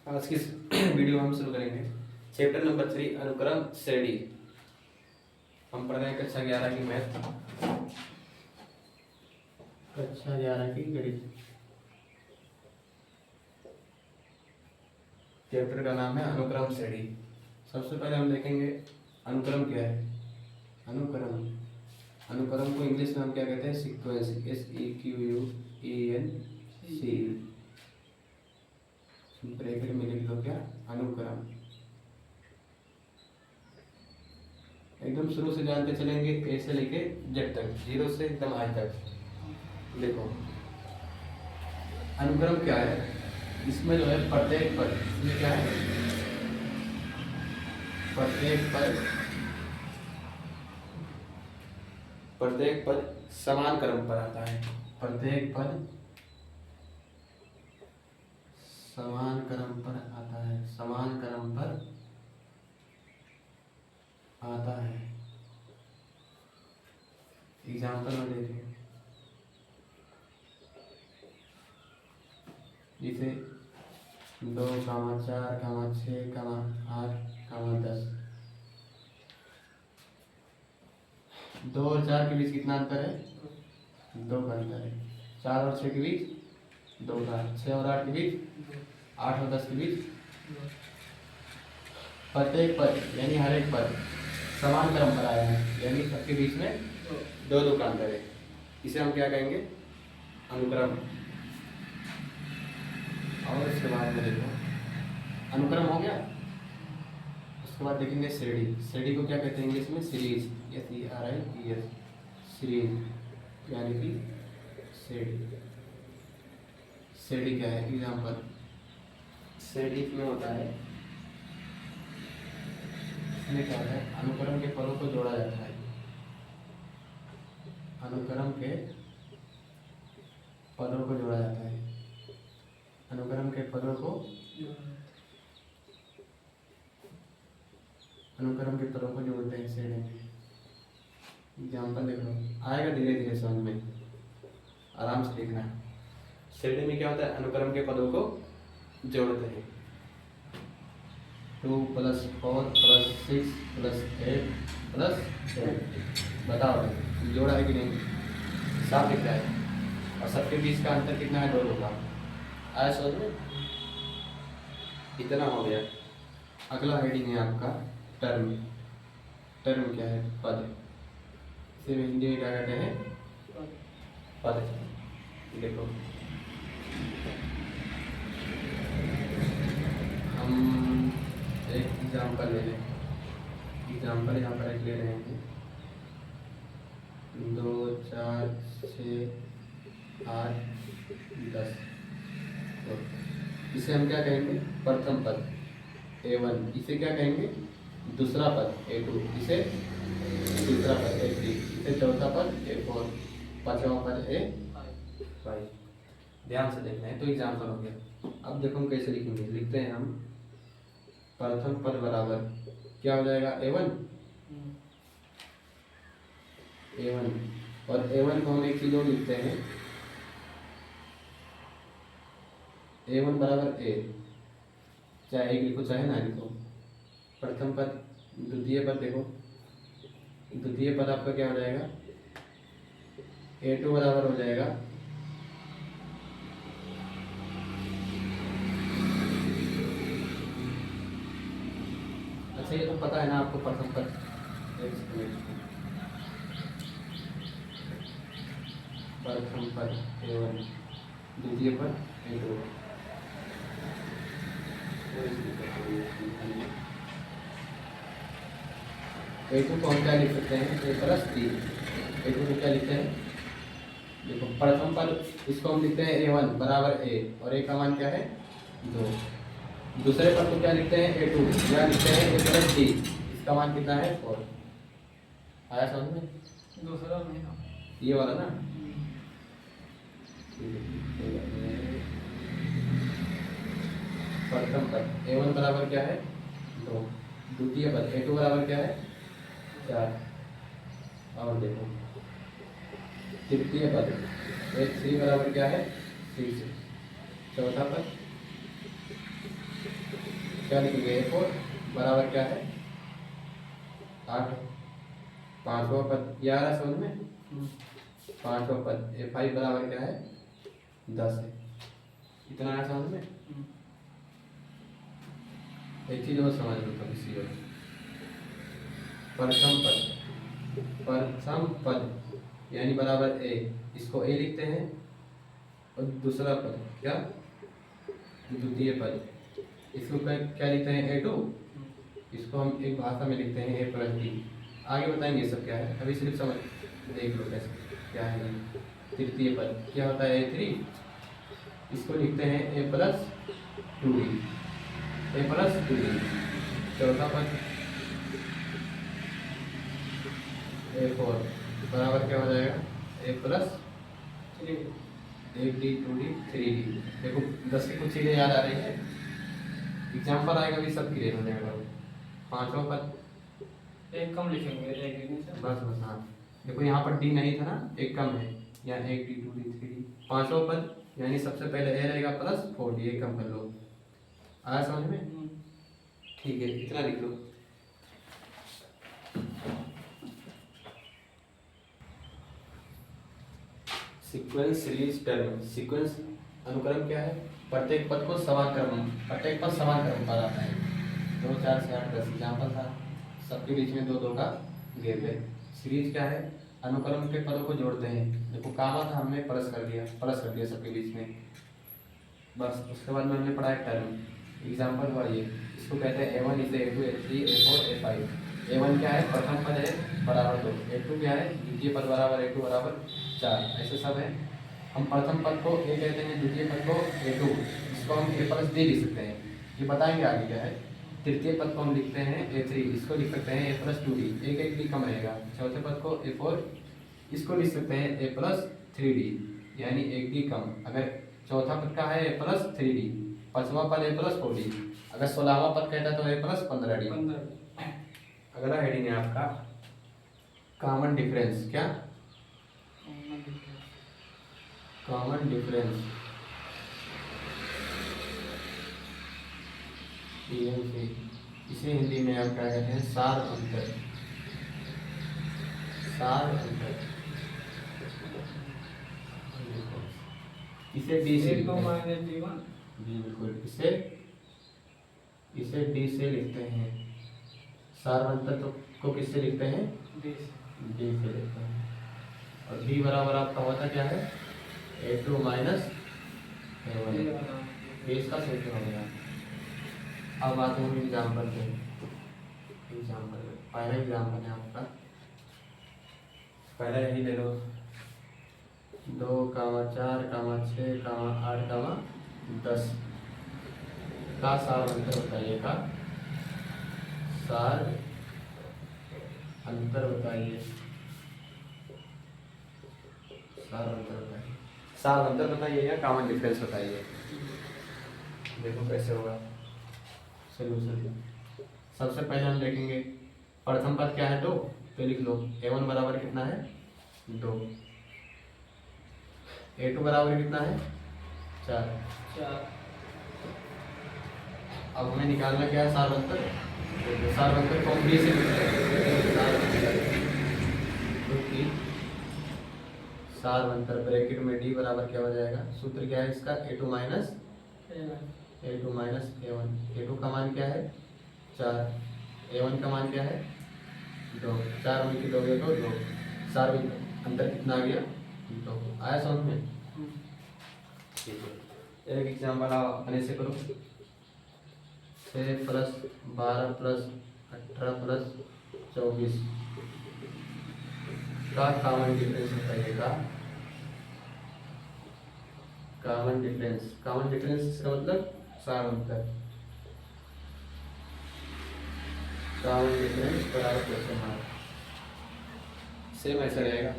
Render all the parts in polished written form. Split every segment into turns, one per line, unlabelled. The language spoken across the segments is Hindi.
आज की इस वीडियो में हम शुरू करेंगे चैप्टर नंबर 3 अनुक्रम श्रेणी। हम पढ़ रहे हैं कक्षा 11 की मैथ, कक्षा 11 की गणित। चैप्टर का नाम है अनुक्रम श्रेणी। सबसे पहले हम देखेंगे अनुक्रम क्या है। अनुक्रम अनुक्रम को इंग्लिश में हम क्या कहते हैं? Sequence, SEQUENC। ब्रैकेट में लिख दो क्या? अनुक्रम। एकदम शुरू से जानते चलेंगे, ए से लेके जेड तक, जीरो से एकदम आज तक। देखो अनुक्रम क्या है, इसमें जो है प्रत्येक पद, इसमें क्या है? प्रत्येक पद समान क्रम पर आता है। प्रत्येक पद समान क्रम पर आता है, समान क्रम पर आता है। एग्जाम्पल में देखें, जैसे 2, 4, 6, 8, 10। 2 और 4 के बीच कितना अंतर है? 2 का अंतर है। 4 और 6 के बीच 2 का। 6 और 8 के बीच, 8 और 10 के बीच। प्रत्येक पद यानी हर एक पद समान क्रम पर आया है, यानी सबके बीच में 2 का अंतर है। इसे हम क्या कहेंगे? अनुक्रम। और इसके बाद में देखो अनुक्रम हो गया। उसके बाद देखेंगे श्रेणी। श्रेणी को क्या कहते हैं इंग्लिश में? सीरीज, SERIES, सीरीज यानी कि श्रेणी। श्रेणी क्या है? एग्जाम्पल, श्रेणी में होता है, इसमें क्या है? अनुक्रम के पदों को जोड़ा जाता है। अनुक्रम के पदों को जोड़ा जाता है। अनुक्रम के पदों को जोड़ते हैं श्रेणी में। एग्जाम्पल देख लो, आएगा धीरे धीरे समझ में, आराम से देखना। श्रेणी में क्या होता है? अनुक्रम के पदों को जोड़ते हैं। 2 + 4 + 6 + 8 + 10। बताओ जोड़ा है कि नहीं? साफ दिख रहा है। और सबके बीच का अंतर कितना है? 2 का। आया समझ में? इतना हो गया। अगला हेडिंग है आपका टर्म। टर्म क्या है? पद। इसे हिंदी में क्या कहते हैं? पद। देखो हम एक एग्जाम्पल ले लें। एग्जाम्पल यहाँ पर एक ले रहे हैं, 2, 4, 6, 8, 10। तो इसे हम क्या कहेंगे? प्रथम पद A1। इसे क्या कहेंगे? दूसरा पद A2। इसे तीसरा पद A3। इसे चौथा पद A4। पांचवा पद A5। ध्यान से देखना है। तो एग्जाम्पल हो गया। अब देखो हम कैसे लिखेंगे। लिखते हैं हम प्रथम पद बराबर क्या हो जाएगा? A1। और A1 को हम एक चीज और लिखते हैं, A1 बराबर A। चाहे एक लिखो चाहे ना लिखो। प्रथम पद, द्वितीय पद। देखो द्वितीय पद आपका क्या हो जाएगा? A2 बराबर हो जाएगा अच्छा, ये तो पता है ना आपको प्रथम पद। प्रथम पद A1, द्वितीय पद A2। A2 को हम क्या लिख सकते हैं? A+3। A2 को क्या लिखते हैं? देखो प्रथम पद इसको हम लिखते हैं A1 बराबर A, और A का मान क्या है? 2। दूसरे पद को क्या लिखते हैं? A2 या लिखते हैं A+3। इसका मान कितना है? 4। आया समझ में? दूसरा नहीं, ये वाला ना। प्रथम पद A1 बराबर क्या है? 2। द्वितीय पद A2 बराबर क्या है? 4। और देखो तृतीय पद A3 बराबर क्या है? 6। चौथा पद क्या लिखेंगे A4 बराबर क्या है 8, पांचवा पद ये आ रहा समझ में, पांचवा पद A5 बराबर क्या है 10 है। इतना आया समझ में। एक चीज और समझ लो कभी सी हो, प्रथम पद यानी बराबर A, इसको A लिखते हैं और दूसरा पद क्या द्वितीय पद, इसको क्या लिखते हैं A2, इसको हम एक भाषा में लिखते हैं A+D। आगे बताएंगे सब क्या है, अभी सिर्फ समझ देख लो कैसे क्या है। तृतीय पद क्या होता है A3, इसको लिखते हैं A+2D, A+2D। चौथा पद A4 बराबर क्या हो जाएगा A+3, 1D 2D 3D। देखो 10 की कुछ चीज़ें याद आ रही है, एग्जाम्पल आएगा भी सब क्लियर हो जाएगा। पांचवा पद
एक कम लिखेंगे, एक
बस बस हाँ, देखो यहाँ पर D नहीं था ना, एक कम है, यहाँ 1D 2D 3D। पांचवा पद यानी सबसे पहले A रहेगा +4D, एक कम कर लो। आया समझ में? ठीक है, इतना लिख लो। सीक्वेंस सीरीज टर्म, सीक्वेंस अनुक्रम क्या है, प्रत्येक पद को समान क्रम, प्रत्येक पद समान क्रम पर आता है। 2 4 से 8 10 एग्जाम्पल था, सबके बीच में 2 2 का गैप है। सीरीज क्या है, अनुक्रम के पदों को जोड़ते हैं। देखो कामा था, हमने प्लस कर दिया सबके बीच में, बस। उसके बाद में हमने पढ़ा है टर्म, एग्जाम्पल हुआ ये, इसको कहते हैं A1 इसे A2 A3 A4 A5। A1 क्या है, प्रथम पद है बराबर 2, A2 क्या है, द्वितीय पद बराबर A2 बराबर 4, ऐसे सब है। हम प्रथम पद को A कहते हैं, द्वितीय पद को A2, इसको हम A+D लिख सकते हैं, ये बताएंगे आगे क्या है। तृतीय पद को हम लिखते हैं A3, इसको लिख सकते हैं A+2D, एक D कम रहेगा। चौथे पद को A4, इसको लिख सकते हैं A+3D, यानी 1D कम। अगर चौथा पद का है A+3D, पांचवा पद A+4D, अगर 16वां पद कहता है तो A+15D। अगला हेडिंग है आपका कॉमन डिफरेंस। क्या कॉमन डिफरेंस, इसे हिंदी में आप क्या कहते हैं, सार अंतर। सार अंतर इसे डी से लिखते हैं, जी बिल्कुल, इसे डी से लिखते हैं। सार अंतर तो को किससे लिखते हैं, डी से लिखते हैं। और डी बराबर आपका होता क्या है, A2 माइनस A1, ये इसका सूत्र हो गया। अब आते हैं एग्जाम्पल पे। पहला एग्जाम्पल है आपका, पहला यही ले लो, 2, 4, 6, 8, 10 का सार अंतर बताइए, का सार अंतर बताइए, सार अंतर बताइए या कॉमन डिफरेंस बताइए। देखो कैसे होगा सोल्यूशन। सबसे पहले हम देखेंगे प्रथम पद क्या है 2, तो लिख लो A1 बराबर कितना है 2, A2 बराबर कितना है 4। अब हमें निकालना क्या है, सार अंतर। सार अंतर को हम B से लिखते हैं, क्योंकि सार अंतर ब्रैकेट में D बराबर क्या हो जाएगा, सूत्र क्या है इसका, A2 माइनस A1। A2 का मान क्या है 4, A1 का मान क्या है 2, 4 में 2 गए तो 2, सार अंतर कितना आ गया 2। आया समझ में? ठीक है, एक एग्जाम्पल आप अपने से करो। 6 + 12 + 18 + 24 का कॉमन डिफरेंस बताइएगा। कॉमन डिफरेंस इसका मतलब सार अंतर। कॉमन डिफरेंस बराबर क्वेश्चन मार्क, सेम ऐसा रहेगा।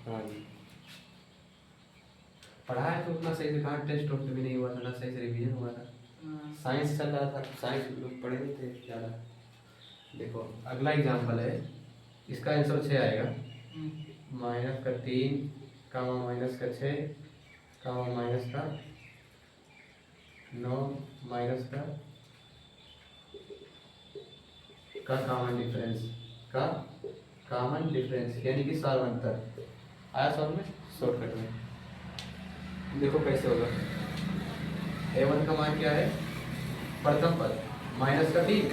हाँ जी, पढ़ा है तो उतना सही से कहाँ, टेस्ट वक्त भी नहीं हुआ था ना, सही से रिवीजन हुआ था। साइंस चल रहा था, साइंस लोग पढ़े नहीं थे ज़्यादा। देखो अगला एग्जाम्पल है, इसका आंसर 6 आएगा, -3 कामा माइनस का 6 कामा माइनस का 9 माइनस का कॉमन डिफरेंस का कॉमन डिफरेंस यानी कि सार्वंतर आया समझ में। शॉर्टकट में देखो कैसे होगा। a1 का मान क्या है, प्रथम पद माइनस का 3,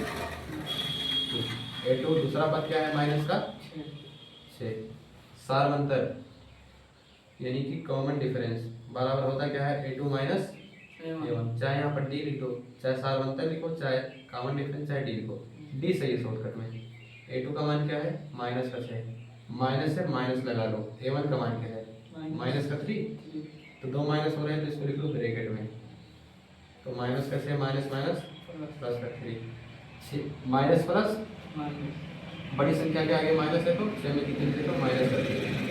a2 दूसरा पद क्या है माइनस का 6, सार्वंतर यानी कि कॉमन डिफरेंस बराबर होता क्या है a2 माइनस a1। चाहे यहाँ पर d लिखो, चाहे सार्वंतर लिखो, चाहे कॉमन डिफरेंस, चाहे d लिखो, d सही है शॉर्टकट में। a2 का मान क्या है माइनस का 6, माइनस से माइनस लगा लो। a1 का मान क्या है माइनस का 3, तो दो माइनस हो रहे हैं तो इसको लिख लो ब्रैकेट में। तो माइनस का 6 माइनस माइनस प्लस का 3, माइनस प्लस बड़ी संख्या के आगे माइनस है तो 6 में कितनी देखो माइनस का 3,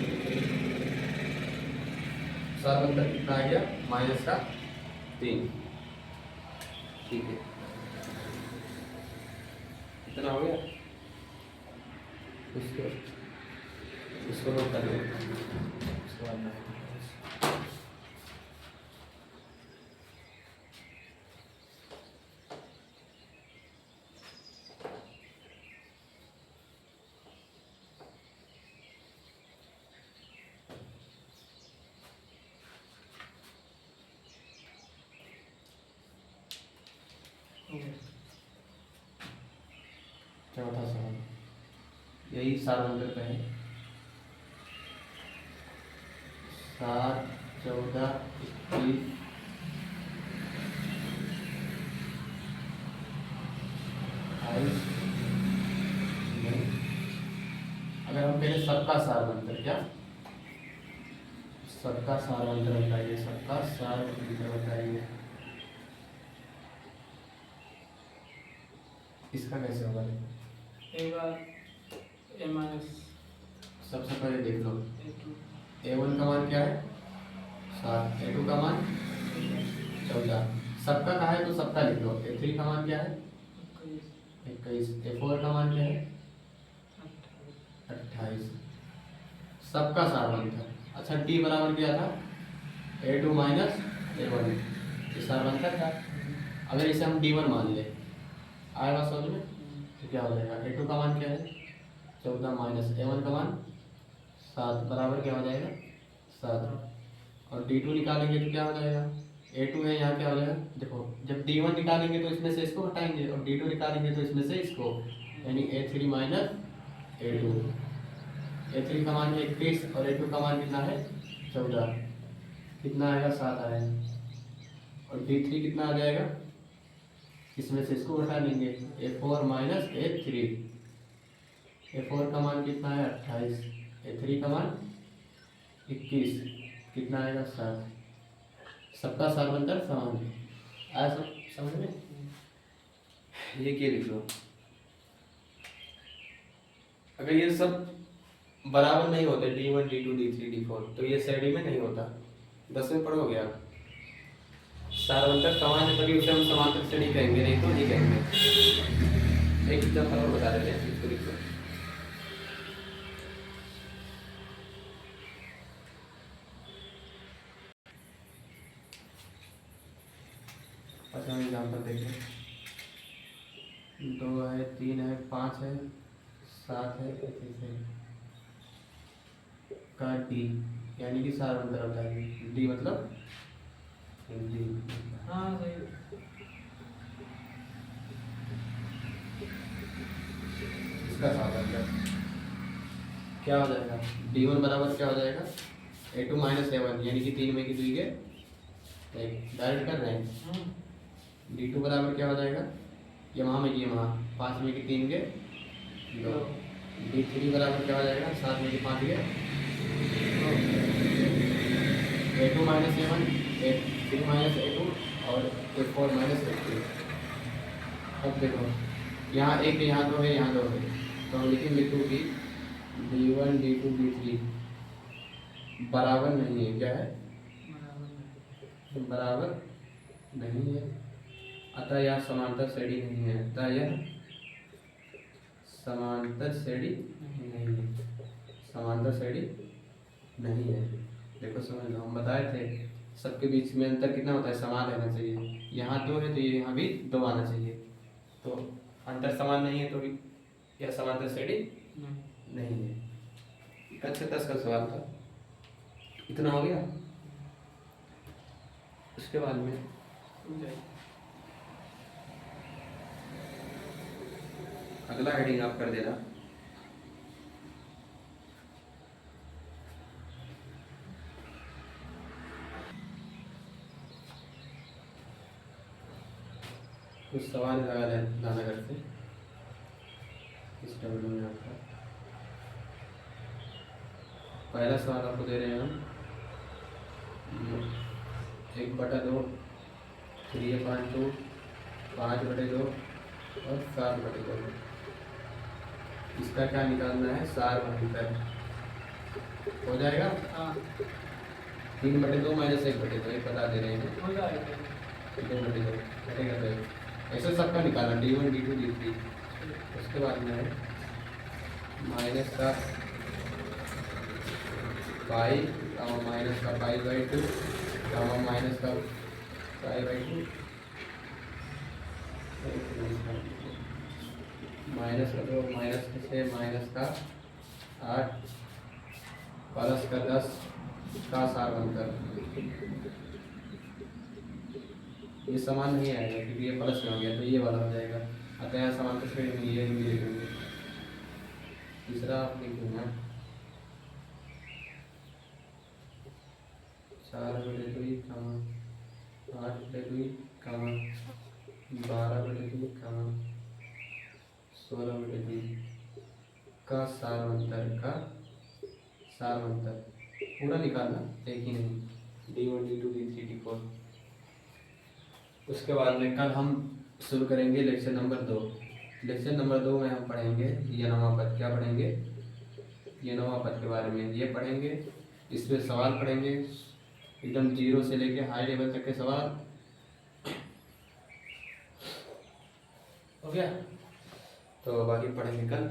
सार्वंतर कितना आ गया माइनस का 3। ठीक है, इतना हो गया। उसको नोट कर लो, उसके बाद में चौथा सवाल यही सार्वंतर का है। 7 14 21 28 नहीं, अगर हम कहें सबका सार्वंतर, क्या सबका सार्वंतर बताइए, सबका सार्वंतर बताइए, इसका कैसे होगा।
एक बार a माइनस
सबसे पहले देख लो a1 का मान क्या है 7, a2 का मान 14, सबका कहा है तो सबका लिख लो। a3 का मान क्या है 21, a4 का मान क्या है 28, सबका सार्वंतर। अच्छा d बराबर क्या था a2 माइनस a1, ये सार्वंतर था। अगर इसे हम d1 मान ले, आएगा समझ में, तो क्या हो जाएगा a2 का मान क्या है 14 माइनस a1 का मान 7 बराबर क्या हो जाएगा 7, और d2 निकालेंगे तो क्या हो जाएगा a2 है यहाँ क्या हो जाएगा, देखो जब d1 निकालेंगे तो इसमें से इसको हटाएंगे और d2 निकालेंगे तो इसमें से इसको, यानी a3 माइनस a2, a3 का मान 21 और a2 का मान कितना है 14, कितना आएगा 7 आएगा, और d3 कितना आ जाएगा, इसमें से इसको हटा देंगे a4 माइनस a3, a4 का मान कितना है 28, a3 का मान 21, कितना आएगा 7, सबका सार्वंतर समान है। आया समझ में। ये क्या लिख लो, अगर ये सब बराबर नहीं होते d1 d2 d3 d4 तो ये श्रेणी में नहीं होता। 10 में पढ़ोगे आप, सार्वंतर समान है तभी उसे हम समांतर श्रेणी कहेंगे, नहीं तो नहीं कहेंगे। एक एग्जांपल और बता देते हैं, इसको लिखो। अच्छा एग्जांपल देखें, 2 है 3 है 5 है 7 है 21 है का डी, यानी कि सार्वंतर होता है डी मतलब डी।
हाँ सही।
इसका सार्वंतर क्या हो जाएगा d1 बराबर क्या हो जाएगा a2 माइनस a1, यानी कि 3 में की 2 के डायरेक्ट कर रहे हैं। d2 बराबर क्या हो जाएगा, ये वहाँ में ये वहाँ 5 में की 3 के 2, d3 बराबर क्या हो जाएगा 7 में की 5 के 2, a2 minus a1, a3 minus a2 और a4 माइनस a3। अब देखो यहाँ एक यहाँ 2 है यहाँ 2 है, तो हम लिखेंगे 2 की d1 d2 d3 बराबर नहीं है, क्या है बराबर नहीं है, अतः यह समांतर श्रेणी नहीं है, अतः यह समांतर श्रेणी नहीं है, समांतर श्रेणी नहीं है। देखो समझ लो, हम बताए थे सबके बीच में अंतर कितना होता है, समान रहना चाहिए। यहाँ 2 है तो ये यहाँ भी 2 आना चाहिए। तो अंतर समान नहीं है तो यह समांतर श्रेणी नहीं है। कक्षा 10 का सवाल था, इतना हो गया। उसके बाद में अगला हेडिंग आप कर देना, कुछ सवाल लगा लाना घर से इस टेबल में आपका। पहला सवाल आपको दे रहे हैं हम 1/2, 3/2, 5/2 और 7/2। इसका क्या निकालना है, सारभांतर। हो जाएगा।
हाँ
3/2 माइनस 1/2 एक बता दे रहे हैं,
हो जाएगा।
2/2 कटेगा तो ऐसे सबका निकालना, D1 D2 D3। उसके बाद में है माइनस का पाई, माइनस का पाई/2, माइनस का पाई/2, माइनस का 2, माइनस का 6, माइनस का 8, प्लस का 10 का सारभांतर। ये समान नहीं आएगा क्योंकि ये प्लस में हो गया तो ये वाला हो जाएगा, अतः यहाँ समांतर श्रेणी में ये भी लिखेंगे। तीसरा आप लिखेंगे 4/2, 8/2, 12/2, 16/2 का सारभांतर पूरा निकालना, एक ही नहीं, D1 D2 D3 D4। उसके बाद में कल हम शुरू करेंगे लेक्चर नंबर 2। लेक्चर नंबर 2 में हम पढ़ेंगे यनवा पद। क्या पढ़ेंगे, यनवा पद के बारे में ये पढ़ेंगे। इसमें सवाल पढ़ेंगे एकदम 0 से लेके हाई लेवल तक के सवाल। हो गया, तो बाकी पढ़ेंगे कल।